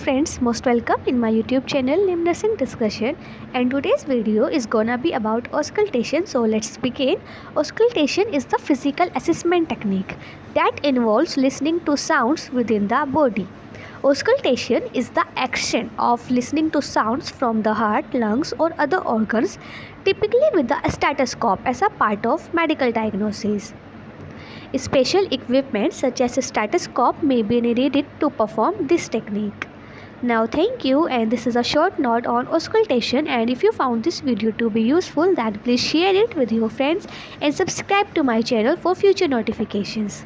friends, most welcome in my YouTube channel Limb Nursing Discussion, and today's video is gonna be about auscultation. So let's begin. Auscultation is the physical assessment technique that involves listening to sounds within the body. Auscultation is the action of listening to sounds from the heart, lungs or other organs, typically with the stethoscope as a part of medical diagnosis. Special equipment such as a stethoscope may be needed to perform this technique. Now thank you, and this is a short note on auscultation, and if you found this video to be useful, then please share it with your friends and subscribe to my channel for future notifications.